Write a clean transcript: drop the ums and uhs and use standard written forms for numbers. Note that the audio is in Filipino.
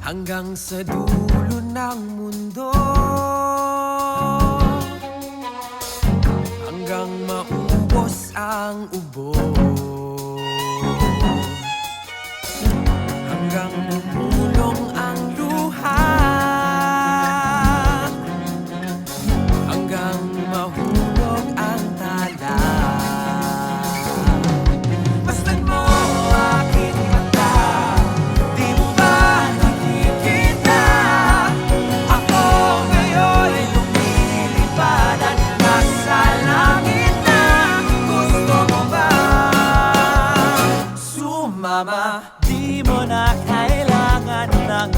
hanggang sa dulo ng mundo, hanggang maubos ang ubo, hanggang umulong ang luha, hanggang mahulog ang tala. Masdan mo aking mata, di mo ba nakikita? Ako ngayon'y lumilipad at nasa langit na. Gusto mo ba sumama? Di mo na kailangan ng